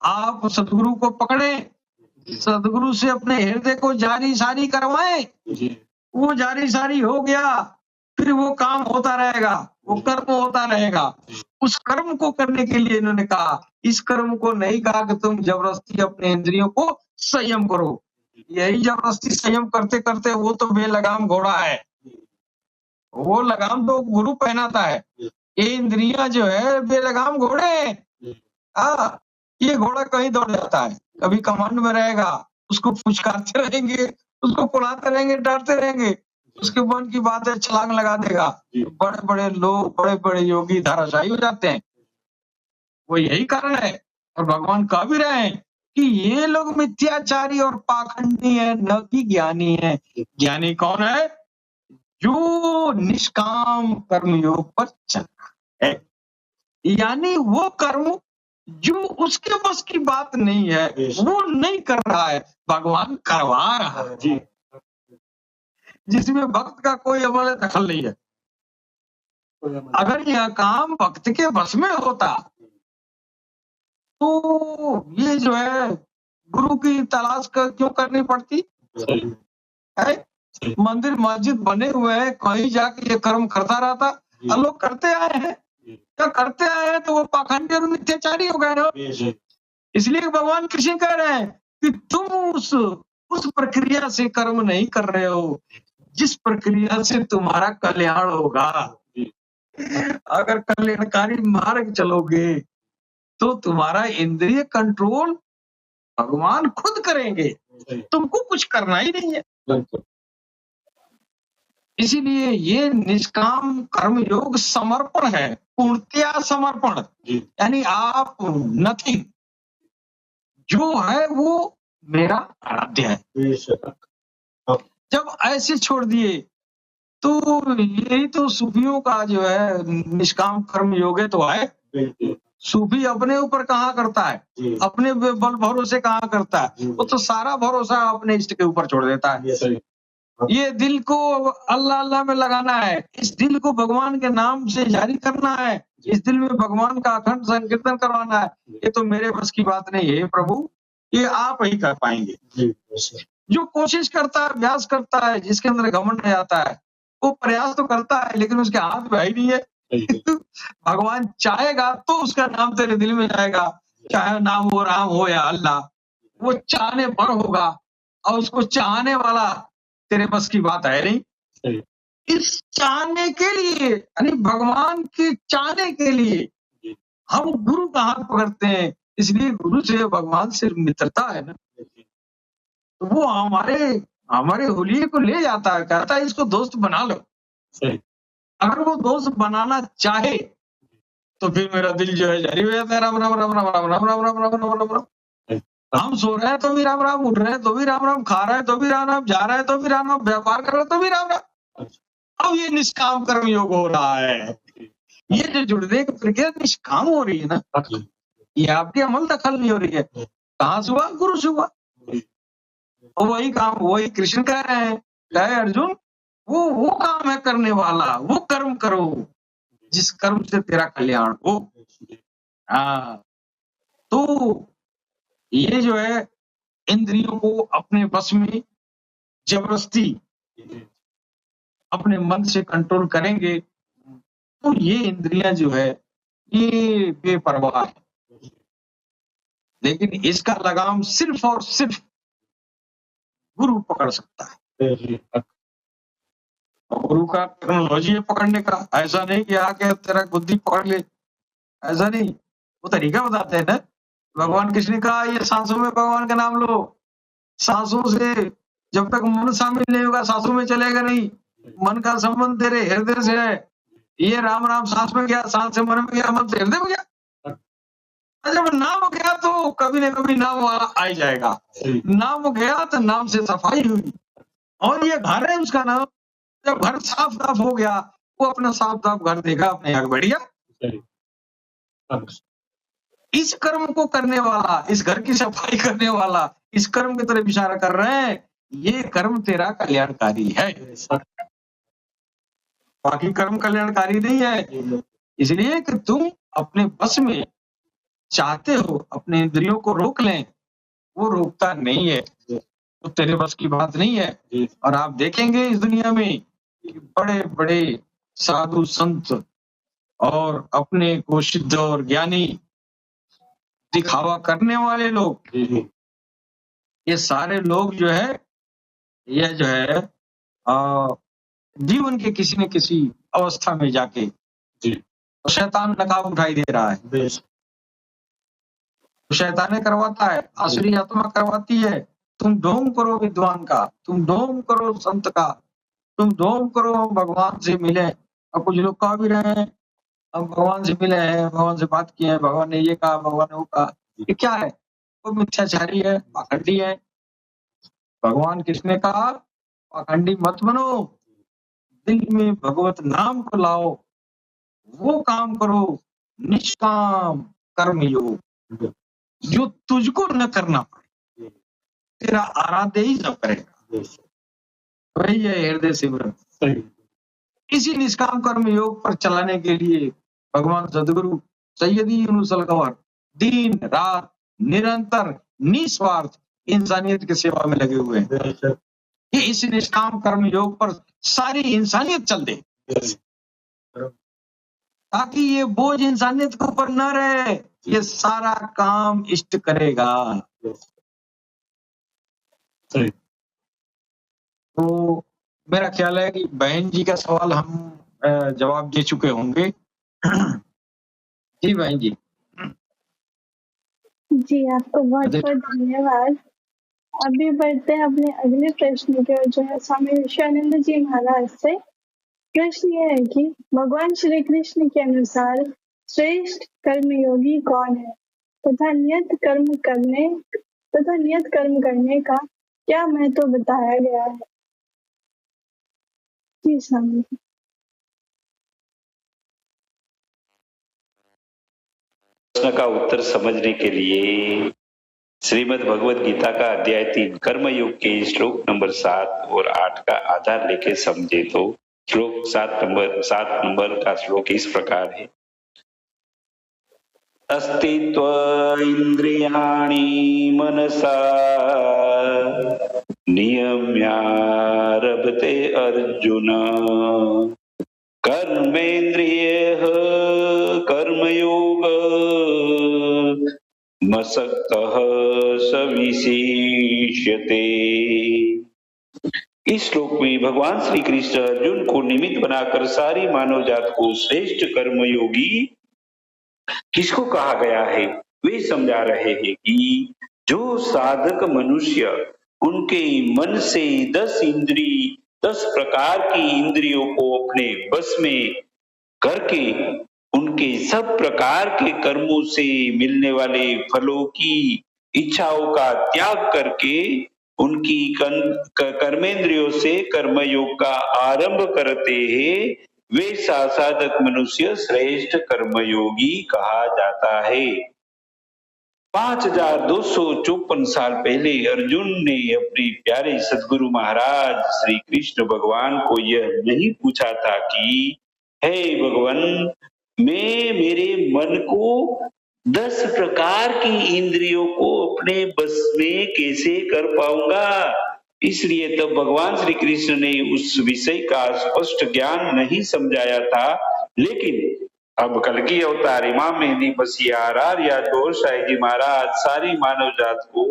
आप सदगुरु को पकड़े, सदगुरु से अपने हृदय को जारी सारी करवाएं। वो जारी सारी हो गया, फिर वो काम होता रहेगा, वो कर्म होता रहेगा। उस कर्म को करने के लिए इन्होंने कहा, इस कर्म को नहीं कहा कि तुम जबरदस्ती अपने इंद्रियों को संयम करो। यही जबरदस्ती संयम करते करते वो तो बेलगाम घोड़ा है, वो लगाम तो गुरु पहनाता है। ये इंद्रियां जो है बेलगाम घोड़े हैं। ये घोड़ा कहीं दौड़ जाता है, कभी कमांड में रहेगा, उसको फुचकारते रहेंगे, उसको पुलाते रहेंगे, डरते रहेंगे, उसके मन की बात है छलांग लगा देगा। बड़े बड़े लोग, बड़े बड़े योगी धाराशायी हो जाते हैं। वो यही कारण है। और भगवान कह भी रहे हैं कि ये लोग मिथ्याचारी और पाखंडी है, न कि ज्ञानी है। ज्ञानी कौन है? जो निष्काम कर्म योग पर चल रहा है, यानी वो कर्म जो उसके बस की बात नहीं है, वो नहीं कर रहा है, भगवान करवा रहा है, जिसमें भक्त का कोई अमल दखल नहीं है। अगर यह काम भक्त के बस में होता, तो ये जो है गुरु की तलाश क्यों करनी पड़ती है? मंदिर मस्जिद बने हुए हैं, कहीं जाके ये कर्म करता रहता, और लोग करते आए हैं। क्या करते आए हैं तो वो पाखंडी और मिथ्याचारी हो गए ना। इसलिए भगवान कृष्ण कह रहे हैं कि तुम उस प्रक्रिया से कर्म नहीं कर रहे हो जिस प्रक्रिया से तुम्हारा कल्याण होगा। अगर कल्याणकारी मार्ग चलोगे तो तुम्हारा इंद्रिय कंट्रोल भगवान खुद करेंगे, तुमको कुछ करना ही नहीं है। इसीलिए ये निष्काम कर्म योग समर्पण है, पूर्णतया समर्पण। यानी आप नथिंग, जो है वो मेरा आराध्य है। जब ऐसे छोड़ दिए तो यही तो सूफियों का जो है निष्काम कर्म योग है तो है। सूफी अपने ऊपर कहाँ करता है, अपने बल भरोसे कहाँ करता है, वो तो सारा भरोसा अपने इष्ट के ऊपर छोड़ देता है। ये दिल को अल्लाह अल्लाह में लगाना है, इस दिल को भगवान के नाम से जारी करना है, इस दिल में भगवान का अखंड संकीर्तन करवाना है। ये तो मेरे बस की बात नहीं है प्रभु, ये आप ही कर पाएंगे। जो कोशिश करता है, अभ्यास करता है, जिसके अंदर घमंड आता है, वो प्रयास तो करता है लेकिन उसके हाथ में ही नहीं है। भगवान चाहेगा तो उसका नाम तेरे दिल में जाएगा, चाहे नाम हो राम हो या अल्लाह, वो चाहने पर होगा और उसको चाहने वाला तेरे बस की बात है नहीं। इस चाहने के लिए यानी भगवान के चाहने के लिए हम गुरु का हाथ पकड़ते हैं, इसलिए गुरु से भगवान से मित्रता है ना, तो वो हमारे होलिये को ले जाता है, कहता है इसको दोस्त बना लो। अगर वो दोस्त बनाना चाहे तो फिर मेरा दिल जो है जारी हो जाता है राम राम राम राम राम राम राम राम राम राम राम राम। हम सो रहे हैं तो भी राम राम, उठ रहे हैं तो भी राम राम, खा रहे हैं तो भी राम राम, जा रहे हैं तो भी राम राम, व्यापार कर रहे हैं तो भी राम राम। अब ये निष्काम कर्म योग हो रहा है, ये जो जुड़ने की प्रक्रिया निष्काम हो रही है ना, ये आपकी अमल दखल नहीं हो रही है। कहाँ से हुआ? गुरु से हुआ। और वही काम, वही कृष्ण कह रहे हैं, कहे अर्जुन वो काम है करने वाला, वो कर्म करो जिस कर्म से तेरा कल्याण हो। हाँ, तो ये जो है इंद्रियों को अपने बस में जबरदस्ती अपने मन से कंट्रोल करेंगे तो ये इंद्रियां जो है ये बेपरवाह है, लेकिन इसका लगाम सिर्फ और सिर्फ गुरु पकड़ सकता है। और गुरु का टेक्नोलॉजी है पकड़ने का, ऐसा नहीं कि आके तेरा बुद्धि पकड़ ले, ऐसा नहीं। वो तरीका बताते हैं ना, भगवान कृष्ण का ये सांसों में भगवान का नाम लो, सांसों से जब तक मन शामिल नहीं होगा सांसों में चलेगा नहीं। मन का संबंध तेरे हृदय से है, ये राम राम सांस में गया, सांस से मन में गया, मन से हृदय में गया। जब नाम गया तो कभी न कभी नाम वाला आ ही जाएगा। नाम गया तो नाम से सफाई हुई, और ये घर है उसका नाम। जब घर साफ साफ हो गया, वो अपना साफ साफ घर देखा, अपने आगे बढ़ गया। इस कर्म को करने वाला, इस घर की सफाई करने वाला, इस कर्म की तरफ इशारा कर रहे हैं, ये कर्म तेरा कल्याणकारी है, बाकी कर्म कल्याणकारी नहीं है। इसलिए कि तुम अपने बस में चाहते हो अपने इंद्रियों को रोक लें, वो रोकता नहीं है, तो तेरे बस की बात नहीं है। और आप देखेंगे इस दुनिया में बड़े बड़े साधु संत और अपने को सिद्ध और ज्ञानी दिखावा करने वाले लोग, ये सारे लोग जो है, ये जो है जीवन के किसी न किसी अवस्था में जाके तो शैतान नकाब उठाई दे रहा है, तो शैताने करवाता है, आसुरी आत्मा करवाती है। तुम ढोंग करो विद्वान का, तुम ढोंग करो संत का, तुम ढोंग करो हम भगवान से मिले। अब कुछ लोग कह भी रहे हैं हम भगवान से मिले हैं, भगवान से बात की है, भगवान ने ये कहा, भगवान ने वो कहा। ये क्या है? वो मिथ्याचारी है, पाखंडी है। भगवान किसने कहा पाखंडी मत बनो, दिल में भगवत नाम को लाओ, वो काम करो, निष्काम कर्म योग, जो तुझको न करना पड़े, तेरा आराध्य ही सब करेगा। वही है हृदय सिमरन। इसी निष्काम कर्म योग पर चलाने के लिए भगवान सदगुरु सैयदी यूनुस अल कमर दिन रात निरंतर निस्वार्थ इंसानियत की सेवा में लगे हुए हैं कि इस निष्काम कर्म योग पर सारी इंसानियत चल दे, ताकि ये बोझ इंसानियत के ऊपर न रहे। ये सारा काम इष्ट करेगा। तो मेरा ख्याल है कि बहन जी का सवाल हम जवाब दे चुके होंगे। जी बहन जी। जी आपको बहुत बहुत धन्यवाद। अभी बढ़ते हैं अपने अगले प्रश्न की ओर, जो है स्वामी विश्वानंद जी महाराज से। प्रश्न ये है कि भगवान श्री कृष्ण के अनुसार श्रेष्ठ कर्मयोगी कौन है तथा नियत कर्म करने का क्या महत्व बताया गया है? जी अस्सलाम वालेकुम। प्रश्न का उत्तर समझने के लिए श्रीमद् भगवद गीता का अध्याय 3 कर्मयोग के श्लोक नंबर 7 और 8 का आधार लेके समझे तो श्लोक 7 नंबर का श्लोक इस प्रकार है। अस्तित्व इंद्रियाणि मनसा नियम्यारभते अर्जुन कर्मेन्द्रियः कर्मयोग मसक्तः स विशेष्यते। इस श्लोक में भगवान श्री कृष्ण अर्जुन को निमित्त बनाकर सारी मानव जात को श्रेष्ठ कर्मयोगी किसको कहा गया है वे समझा रहे हैं कि जो साधक मनुष्य उनके मन से 10 प्रकार की इंद्रियों को अपने बस में करके उनके सब प्रकार के कर्मों से मिलने वाले फलों की इच्छाओं का त्याग करके उनकी कर्मेंद्रियों से कर्मयोग का आरंभ करते हैं वे साधक मनुष्य श्रेष्ठ कर्मयोगी कहा जाता है। 5254 साल पहले अर्जुन ने अपने प्यारे सद्गुरु महाराज श्री कृष्ण भगवान को यह नहीं पूछा था कि हे भगवान मैं मेरे मन को 10 प्रकार की इंद्रियों को अपने बस में कैसे कर पाऊंगा। इसलिए तब भगवान श्री कृष्ण ने उस विषय का स्पष्ट ज्ञान नहीं समझाया था, लेकिन अब कल्कि अवतार इमाम मेहदी बसियारार या साईं जी महाराज सारी मानव जात को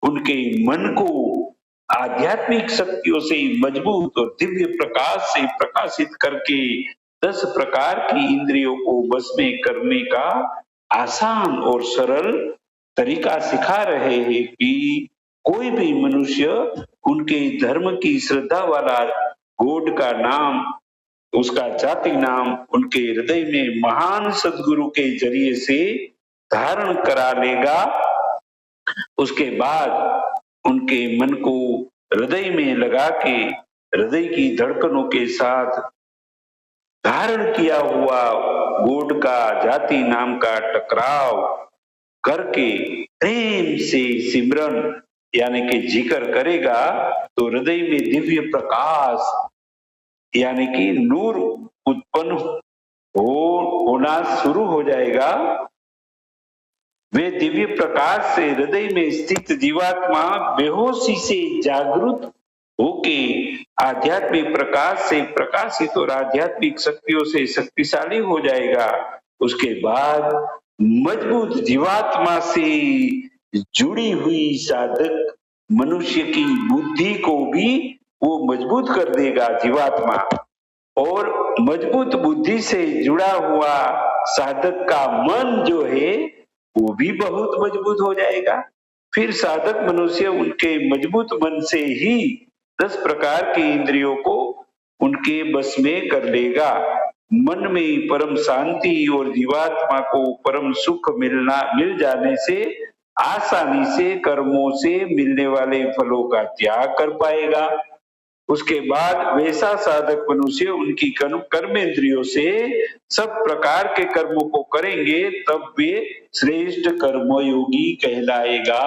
उनके मन को आध्यात्मिक शक्तियों से मजबूत और दिव्य प्रकाश से प्रकाशित करके 10 प्रकार की इंद्रियों को बस में करने का आसान और सरल तरीका सिखा रहे हैं कि कोई भी मनुष्य उनके धर्म की श्रद्धा वाला गॉड का नाम उसका जाति नाम उनके हृदय में महान सद्गुरु के जरिए से धारण करा लेगा। उसके बाद उनके मन को हृदय में लगा के हृदय की धड़कनों के साथ धारण किया हुआ गॉड का जाति नाम का टकराव करके प्रेम से सिमरन यानी कि जिक्र करेगा तो हृदय में दिव्य प्रकाश यानी कि नूर उत्पन्न होना शुरू हो जाएगा। वे दिव्य प्रकाश से हृदय में स्थित जीवात्मा बेहोशी से जागृत होके आध्यात्मिक प्रकाश से प्रकाशित और आध्यात्मिक शक्तियों से शक्तिशाली हो जाएगा। उसके बाद मजबूत जीवात्मा से जुड़ी हुई साधक मनुष्य की बुद्धि को भी वो मजबूत कर देगा जीवात्मा, और मजबूत बुद्धि से जुड़ा हुआ साधक का मन जो है वो भी बहुत मजबूत हो जाएगा। फिर साधक मनुष्य उनके मजबूत मन से ही 10 प्रकार की इंद्रियों को उनके बस में कर लेगा। मन में परम शांति और जीवात्मा को परम सुख मिल जाने से आसानी से कर्मों से मिलने वाले फलों का त्याग कर पाएगा। उसके बाद वैसा साधक मनुष्य उनकी कर्मेंद्रियों से सब प्रकार के कर्मों को करेंगे तब वे श्रेष्ठ कर्मयोगी कहलाएगा।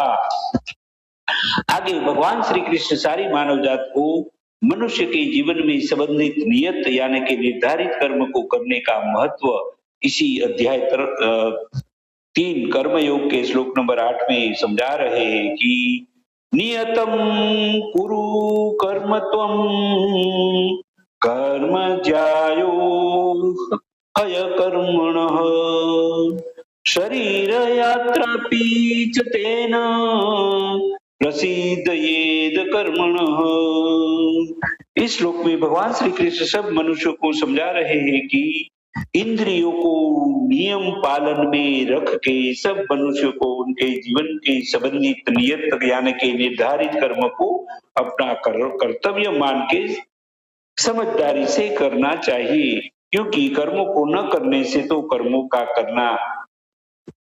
आगे भगवान श्री कृष्ण सारी मानव जात को मनुष्य के जीवन में संबंधित नियत यानी कि निर्धारित कर्म को करने का महत्व इसी अध्याय 3 कर्मयोग के श्लोक नंबर 8 में समझा रहे हैं कि नियतम कुरु कर्म त्वं कर्म ज्यायो हय कर्मणः शरीर यात्रापि च तेन प्रसीदयेद कर्मणः। इस श्लोक में भगवान श्री कृष्ण सब मनुष्यों को समझा रहे हैं कि इंद्रियों को नियम पालन में रख के सब मनुष्यों को उनके जीवन के संबंधित नियत यानी के निर्धारित कर्म को अपना कर्तव्य मान के समझदारी से करना चाहिए, क्योंकि कर्मों को न करने से तो कर्मों का करना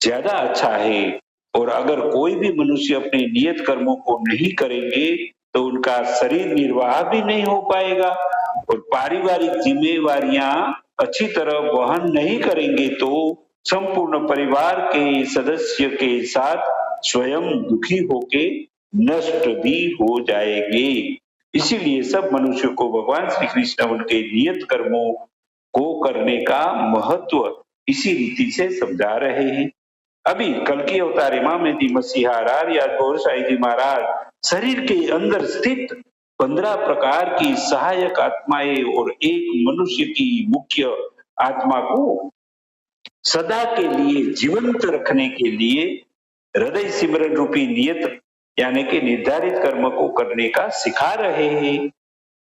ज्यादा अच्छा है। और अगर कोई भी मनुष्य अपने नियत कर्मों को नहीं करेंगे तो उनका शरीर निर्वाह भी नहीं हो पाएगा और पारिवारिक जिम्मेवारियां अच्छी तरह वहन नहीं करेंगे तो संपूर्ण परिवार के सदस्य के साथ स्वयं दुखी होके नष्ट भी हो जाएंगे। इसीलिए सब मनुष्यों को भगवान श्री कृष्ण उनके नियत कर्मों को करने का महत्व इसी रीति से समझा रहे हैं। अभी कल की अवतार इमामति मसीहारार या गौर साई जी महाराज शरीर के अंदर स्थित 15 प्रकार की सहायक आत्माएं और एक मनुष्य की मुख्य आत्मा को सदा के लिए जीवंत रखने के लिए हृदय सिमरन रूपी नियत यानी कि निर्धारित कर्म को करने का सिखा रहे हैं।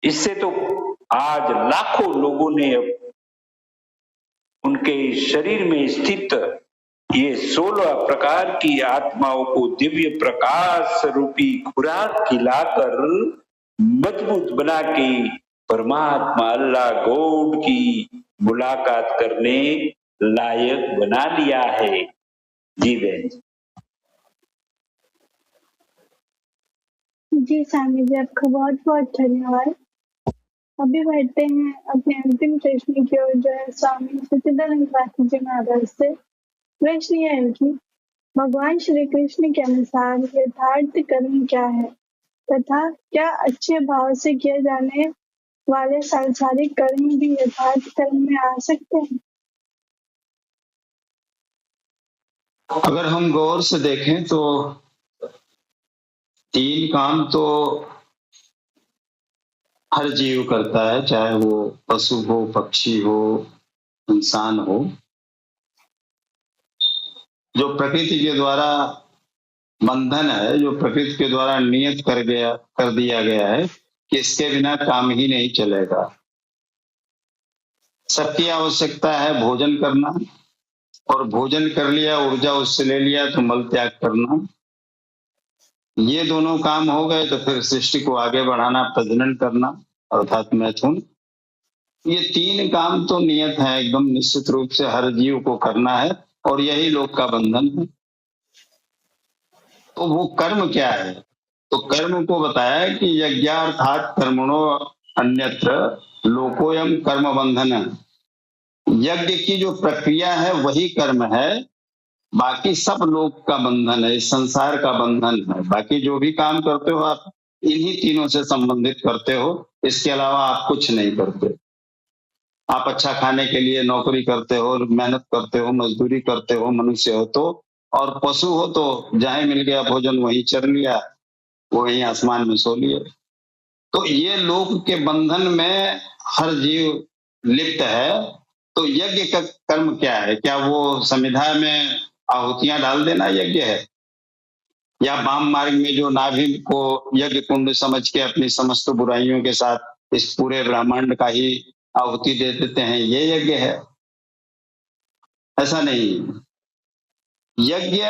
इससे तो आज लाखों लोगों ने उनके शरीर में स्थित ये 16 प्रकार की आत्माओं को दिव्य प्रकाश रूपी खुराक खिलाकर मजबूत बना के परमात्मा अल्लाह गॉड की मुलाकात करने लायक बना लिया है। जी बहन जी स्वामी जी, आपका बहुत बहुत धन्यवाद। अभी बढ़ते हैं अपने अंतिम प्रश्न की ओर, जो है स्वामी सच्चिदानंद भारती जी महाराज से। प्रश्न यह है कि भगवान श्री कृष्ण के अनुसार यथार्थ कर्म क्या है तथा क्या अच्छे भाव से किए जाने वाले सांसारिक कर्म भी यथार्थ कर्म में आ सकते हैं? अगर हम गौर से देखें तो 3 काम तो हर जीव करता है, चाहे वो पशु हो, पक्षी हो, इंसान हो। जो प्रकृति के द्वारा बंधन है, जो प्रकृति के द्वारा नियत कर दिया गया है कि इसके बिना काम ही नहीं चलेगा। सबकी आवश्यकता है भोजन करना, और भोजन कर लिया, ऊर्जा उससे ले लिया तो मल त्याग करना। ये दोनों काम हो गए तो फिर सृष्टि को आगे बढ़ाना, प्रजनन करना अर्थात मैथुन। ये 3 काम तो नियत है, एकदम निश्चित रूप से हर जीव को करना है, और यही लोक का बंधन है। तो वो कर्म क्या है? तो कर्म को बताया कि यज्ञार्थात् कर्मणो अन्यत्र लोकोयम कर्म बंधन। यज्ञ की जो प्रक्रिया है वही कर्म है, बाकी सब लोक का बंधन है, इस संसार का बंधन है। बाकी जो भी काम करते हो आप इन्हीं तीनों से संबंधित करते हो, इसके अलावा आप कुछ नहीं करते। आप अच्छा खाने के लिए नौकरी करते हो, मेहनत करते हो, मजदूरी करते हो, मनुष्य हो तो, और पशु हो तो जहां मिल गया भोजन वहीं चर लिया, वहीं आसमान में सो लिए। तो ये लोक के बंधन में हर जीव लिप्त है। तो यज्ञ का कर्म क्या है? क्या वो समिधा में आहुतियां डाल देना यज्ञ है? या वाम मार्ग में जो नाभि को यज्ञ कुंड समझ के अपनी समस्त बुराइयों के साथ इस पूरे ब्रह्मांड का ही आहुति दे देते हैं, ये यज्ञ है? ऐसा नहीं। यज्ञ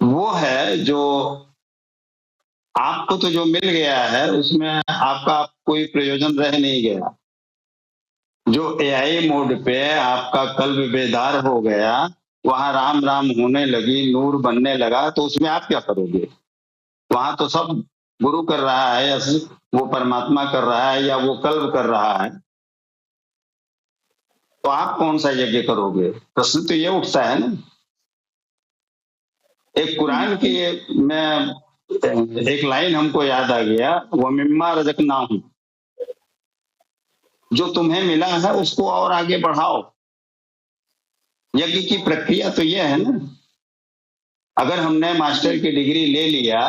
वो है जो आपको तो जो मिल गया है उसमें आपका कोई प्रयोजन रह नहीं गया। जो एआई मोड पे आपका कल्ब बेदार हो गया, वहां राम राम होने लगी, नूर बनने लगा, तो उसमें आप क्या करोगे? वहां तो सब गुरु कर रहा है, या वो परमात्मा कर रहा है, या वो कल्ब कर रहा है, तो आप कौन सा यज्ञ करोगे? प्रश्न तो ये उठता है ना। एक कुरान की में एक लाइन हमको याद आ गया, वो मिम्मा रज़क़ना हूं, जो तुम्हें मिला है उसको और आगे बढ़ाओ। यज्ञ की प्रक्रिया तो ये है ना। अगर हमने मास्टर की डिग्री ले लिया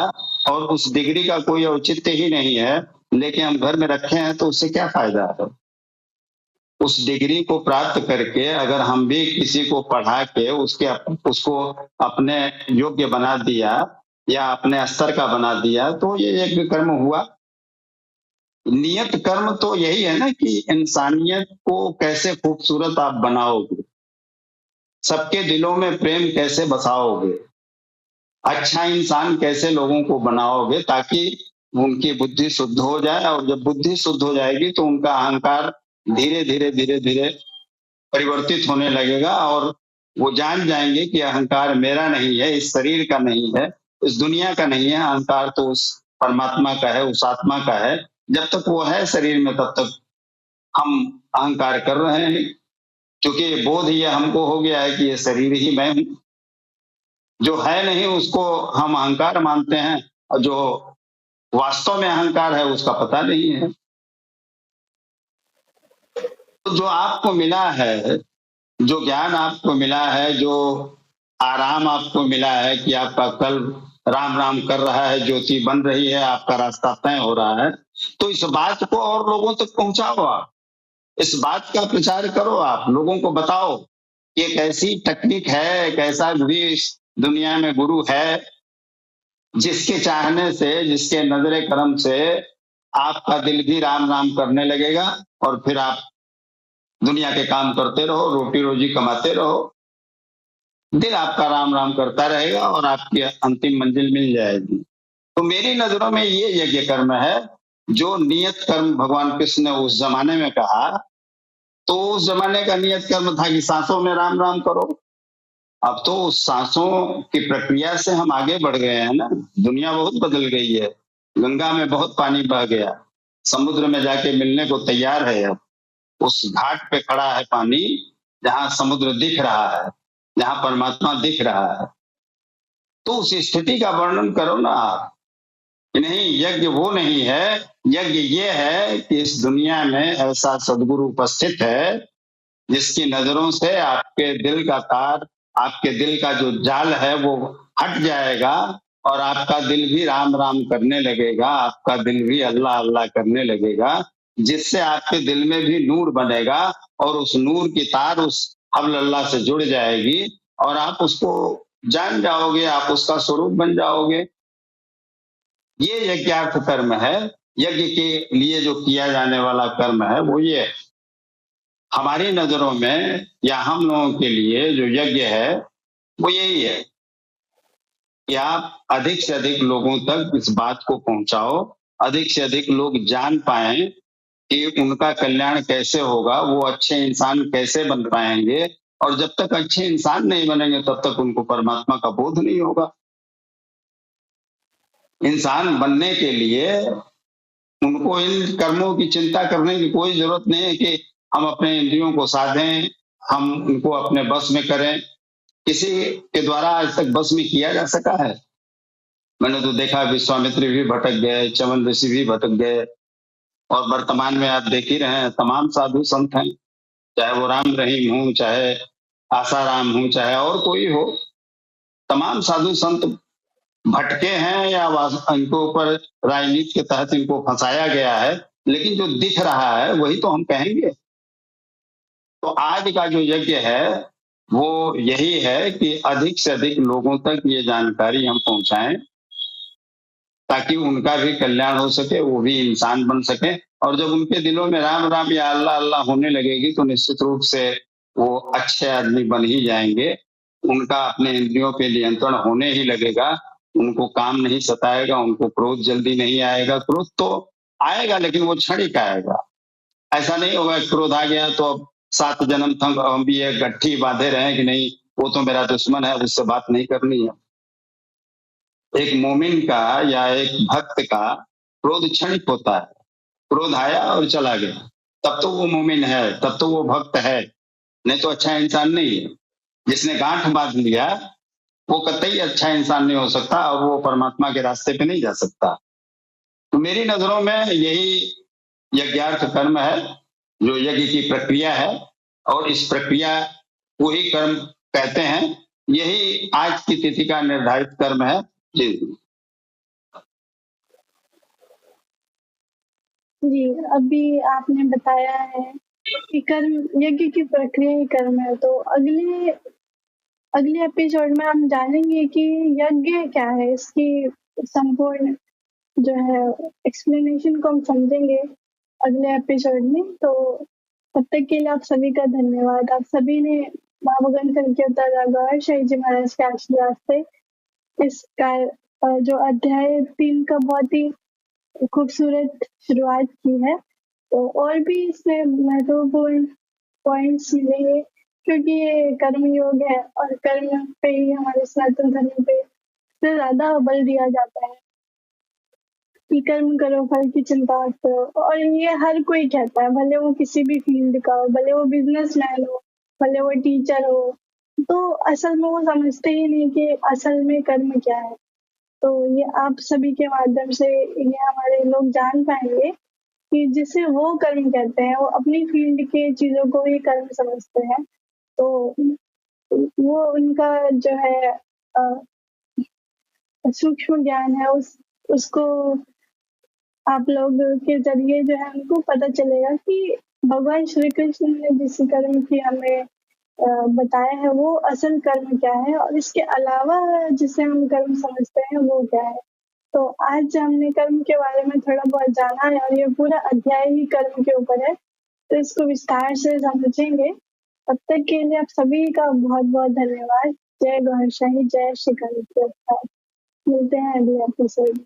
और उस डिग्री का कोई औचित्य ही नहीं है, लेकिन हम घर में रखे हैं, तो उससे क्या फायदा है? उस डिग्री को प्राप्त करके अगर हम भी किसी को पढ़ा के उसको अपने योग्य बना दिया या अपने स्तर का बना दिया, तो ये यज्ञ कर्म हुआ। नियत कर्म तो यही है ना कि इंसानियत को कैसे खूबसूरत आप बनाओगे, सबके दिलों में प्रेम कैसे बसाओगे, अच्छा इंसान कैसे लोगों को बनाओगे, ताकि उनकी बुद्धि शुद्ध हो जाए। और जब बुद्धि शुद्ध हो जाएगी तो उनका अहंकार धीरे धीरे परिवर्तित होने लगेगा, और वो जान जाएंगे कि अहंकार मेरा नहीं है, इस शरीर का नहीं है, इस दुनिया का नहीं है, अहंकार तो उस परमात्मा का है, उस आत्मा का है। जब तक वो है शरीर में तब तक हम अहंकार कर रहे हैं, क्योंकि बोध ये हमको हो गया है कि ये शरीर ही मैं हूं। जो है नहीं उसको हम अहंकार मानते हैं, और जो वास्तव में अहंकार है उसका पता नहीं है। तो जो आपको मिला है, जो ज्ञान आपको मिला है, जो आराम आपको मिला है कि आपका कल राम राम कर रहा है, ज्योति बन रही है, आपका रास्ता तय हो रहा है, तो इस बात को और लोगों तक पहुंचाओ। आप इस बात का प्रचार करो, आप लोगों को बताओ कि एक ऐसी टेक्निक है, एक ऐसा भी इस दुनिया में गुरु है जिसके चाहने से, जिसके नजरे करम से आपका दिल भी राम राम करने लगेगा, और फिर आप दुनिया के काम करते रहो, रोटी रोजी कमाते रहो, दिल आपका राम राम करता रहेगा और आपकी अंतिम मंजिल मिल जाएगी। तो मेरी नजरों में ये यज्ञ कर्म है, जो नियत कर्म भगवान कृष्ण ने उस जमाने में कहा। तो उस जमाने का नियत कर्म था कि सांसों में राम राम करो। अब तो उस सांसों की प्रक्रिया से हम आगे बढ़ गए हैं ना, दुनिया बहुत बदल गई है। गंगा में बहुत पानी बह गया, समुद्र में जाके मिलने को तैयार है। अब उस घाट पे खड़ा है पानी, जहां समुद्र दिख रहा है, जहां परमात्मा दिख रहा है। तो उस स्थिति का वर्णन करो ना आप। नहीं, यज्ञ वो नहीं है, यज्ञ ये है कि इस दुनिया में ऐसा सदगुरु उपस्थित है जिसकी नजरों से आपके दिल का तार, आपके दिल का जो जाल है वो हट जाएगा, और आपका दिल भी राम राम करने लगेगा, आपका दिल भी अल्लाह अल्लाह करने लगेगा, जिससे आपके दिल में भी नूर बनेगा, और उस नूर की तार उस हब्ल अल्लाह से जुड़ जाएगी, और आप उसको जान जाओगे, आप उसका स्वरूप बन जाओगे। ये यज्ञार्थ कर्म है। यज्ञ के लिए जो किया जाने वाला कर्म है वो ये है। हमारी नजरों में या हम लोगों के लिए जो यज्ञ है वो यही है कि आप अधिक से अधिक लोगों तक इस बात को पहुंचाओ, अधिक से अधिक लोग जान पाएं कि उनका कल्याण कैसे होगा, वो अच्छे इंसान कैसे बन पाएंगे। और जब तक अच्छे इंसान नहीं बनेंगे तब तक उनको परमात्मा का बोध नहीं होगा। इंसान बनने के लिए उनको इन कर्मों की चिंता करने की कोई जरूरत नहीं है कि हम अपने इंद्रियों को साधें, हम उनको अपने बस में करें। किसी के द्वारा आज तक बस में किया जा सका है? मैंने तो देखा विश्वामित्र भी भटक गए, चमन ऋषि भी भटक गए, और वर्तमान में आप देख ही रहे हैं तमाम साधु संत हैं, चाहे वो राम रहीम हो, चाहे आसाराम हो, चाहे और कोई हो, तमाम साधु संत भटके हैं, या इनको ऊपर राजनीति के तहत इनको फंसाया गया है, लेकिन जो दिख रहा है वही तो हम कहेंगे। तो आज का जो यज्ञ है वो यही है कि अधिक से अधिक लोगों तक ये जानकारी हम पहुंचाएं, ताकि उनका भी कल्याण हो सके, वो भी इंसान बन सके। और जब उनके दिलों में राम राम या अल्लाह अल्लाह होने लगेगी तो निश्चित रूप से वो अच्छे आदमी बन ही जाएंगे। उनका अपने इंद्रियों पे नियंत्रण होने ही लगेगा, उनको काम नहीं सताएगा, उनको क्रोध जल्दी नहीं आएगा। क्रोध तो आएगा लेकिन वो क्षणिक आएगा। ऐसा नहीं होगा क्रोध आ गया तो अब 7 जन्म तक हम भी एक गट्ठी बांधे रहे कि नहीं वो तो मेरा दुश्मन है, उससे बात नहीं करनी है। एक मोमिन का या एक भक्त का क्रोध क्षणिक होता है। क्रोध आया और चला गया, तब तो वो मोमिन है, तब तो वो भक्त है, नहीं तो अच्छा इंसान नहीं है। जिसने गांठ बांध लिया वो कतई अच्छा इंसान नहीं हो सकता, और वो परमात्मा के रास्ते पे नहीं जा सकता। तो मेरी नजरों में यही यज्ञार्थ कर्म है, जो यज्ञ की प्रक्रिया है, और इस प्रक्रिया को ही कर्म कहते हैं। यही आज की तिथि का निर्धारित कर्म है। जी जी, अभी आपने बताया है कि कर्म यज्ञ की प्रक्रिया ही कर्म है। तो अगले एपिसोड में हम जानेंगे कि यज्ञ क्या है, इसकी संपूर्ण जो है एक्सप्लेनेशन को हम समझेंगे अगले एपिसोड में। तो तब तक के लिए आप सभी का धन्यवाद। आप सभी ने भावगन करके उतारा गौर शाही जी महाराज के आशीर्वाद से इसका जो अध्याय 3 का बहुत ही खूबसूरत शुरुआत की है। तो और भी इसमें महत्वपूर्ण पॉइंट्स मिलेंगे, क्योंकि ये कर्म योग है और कर्म पे ही हमारे सनातन धर्म पे से ज्यादा बल दिया जाता है कि कर्म करो फल की चिंता मत करो। और ये हर कोई कहता है, भले वो किसी भी फील्ड का हो, भले वो बिजनेसमैन हो, भले वो टीचर हो, तो असल में वो समझते ही नहीं कि असल में कर्म क्या है। तो ये आप सभी के माध्यम से ये हमारे लोग जान पाएंगे कि जिसे वो कर्म कहते हैं, वो अपनी फील्ड के चीजों को ही कर्म समझते हैं। तो वो उनका जो है सूक्ष्म ज्ञान है, उसको आप लोग के जरिए जो है उनको पता चलेगा कि भगवान श्री कृष्ण ने जिस कर्म की हमें बताया है वो असल कर्म क्या है, और इसके अलावा जिसे हम कर्म समझते हैं वो क्या है। तो आज हमने कर्म के बारे में थोड़ा बहुत जाना है, और ये पूरा अध्याय ही कर्म के ऊपर है, तो इसको विस्तार से समझेंगे। तब तक के लिए आप सभी का बहुत बहुत धन्यवाद। जय गौर शाही, जय श्री कृष्ण। मिलते हैं अगले एपिसोड।